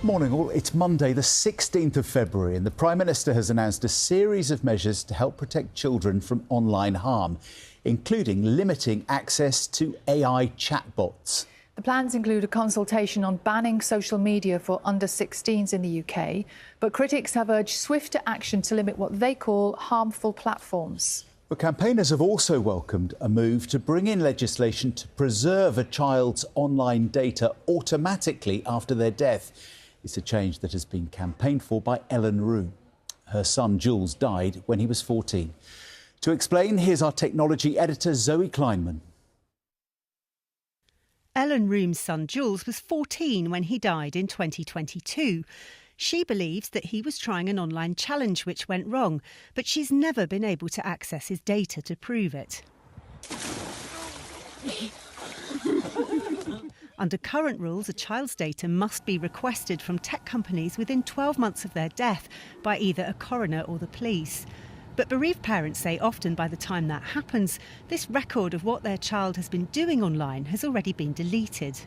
Morning all, it's Monday the 16th of February and the Prime Minister has announced a series of measures to help protect children from online harm, including limiting access to AI chatbots. The plans include a consultation on banning social media for under-16s in the UK, but critics have urged swifter action to limit what they call harmful platforms. But campaigners have also welcomed a move to bring in legislation to preserve a child's online data automatically after their death. It's a change that has been campaigned for by Ellen Room. Her son Jules died when he was 14. To explain, here's our technology editor Zoe Kleinman. Ellen Room's son Jules was 14 when he died in 2022. She believes that he was trying an online challenge which went wrong, but she's never been able to access his data to prove it. Under current rules, a child's data must be requested from tech companies within 12 months of their death by either a coroner or the police. But bereaved parents say often by the time that happens, this record of what their child has been doing online has already been deleted.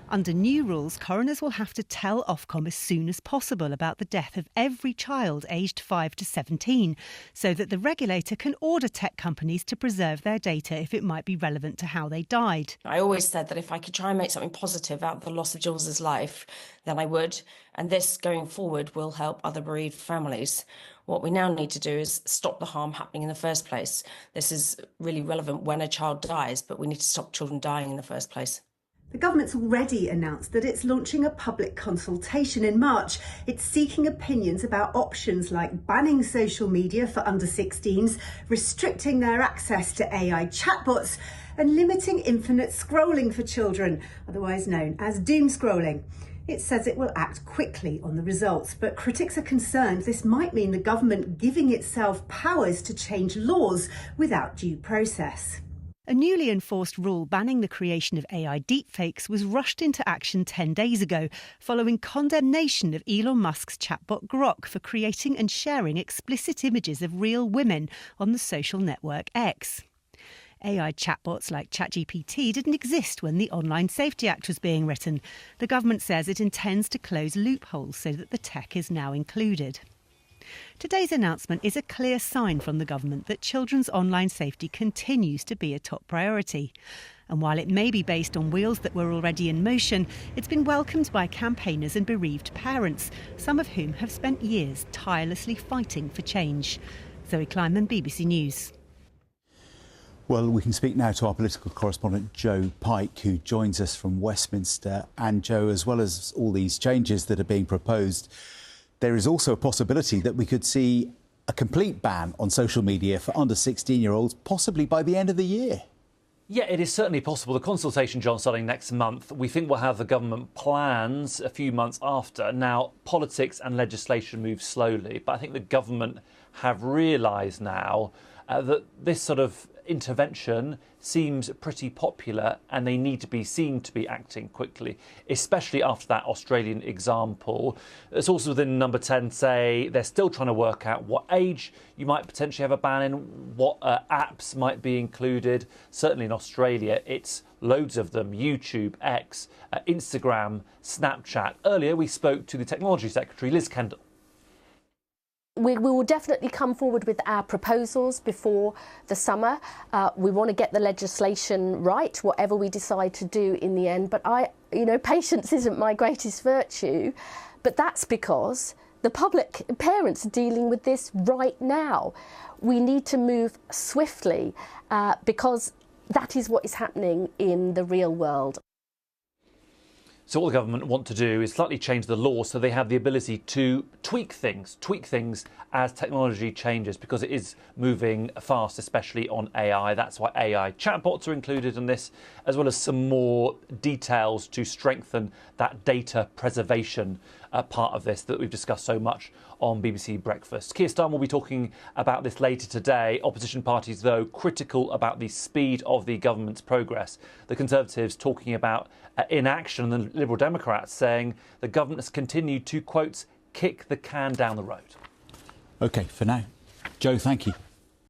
Under new rules, coroners will have to tell Ofcom as soon as possible about the death of every child aged 5 to 17, so that the regulator can order tech companies to preserve their data if it might be relevant to how they died. I always said that if I could try and make something positive out of the loss of Jules's life, then I would. And this, going forward, will help other bereaved families. What we now need to do is stop the harm happening in the first place. This is really relevant when a child dies, but we need to stop children dying in the first place. The government's already announced that it's launching a public consultation in March. It's seeking opinions about options like banning social media for under-16s, restricting their access to AI chatbots, and limiting infinite scrolling for children, otherwise known as doom scrolling. It says it will act quickly on the results, but critics are concerned this might mean the government giving itself powers to change laws without due process. A newly enforced rule banning the creation of AI deepfakes was rushed into action 10 days ago, following condemnation of Elon Musk's chatbot Grok for creating and sharing explicit images of real women on the social network X. AI chatbots like ChatGPT didn't exist when the Online Safety Act was being written. The government says it intends to close loopholes so that the tech is now included. Today's announcement is a clear sign from the government that children's online safety continues to be a top priority. And while it may be based on wheels that were already in motion, it's been welcomed by campaigners and bereaved parents, some of whom have spent years tirelessly fighting for change. Zoe Kleinman, BBC News. Well, we can speak now to our political correspondent Joe Pike, who joins us from Westminster. And Joe, as well as all these changes that are being proposed, there is also a possibility that we could see a complete ban on social media for under 16-year-olds, possibly by the end of the year. Yeah, it is certainly possible. The consultation, John, starting next month, we think we'll have the government plans a few months after. Now, politics and legislation move slowly, but I think the government have realised now that this sort of intervention seems pretty popular and they need to be seen to be acting quickly, especially after that Australian example. It's also within Number 10 say they're still trying to work out what age you might potentially have a ban in, what apps might be included. Certainly in Australia, it's loads of them: YouTube, X, Instagram, Snapchat. Earlier, we spoke to the Technology Secretary, Liz Kendall. We will definitely come forward with our proposals before the summer. We want to get the legislation right, whatever we decide to do in the end. But patience isn't my greatest virtue. But that's because the public, parents are dealing with this right now. We need to move swiftly because that is what is happening in the real world. So what the government want to do is slightly change the law so they have the ability to tweak things as technology changes, because it is moving fast, especially on AI. That's why AI chatbots are included in this, as well as some more details to strengthen that data preservation part of this that we've discussed so much on BBC Breakfast. Keir Starmer will be talking about this later today. Opposition parties, though, critical about the speed of the government's progress. The Conservatives talking about inaction, and the Liberal Democrats saying the government has continued to, quote, kick the can down the road. OK, for now. Joe, thank you.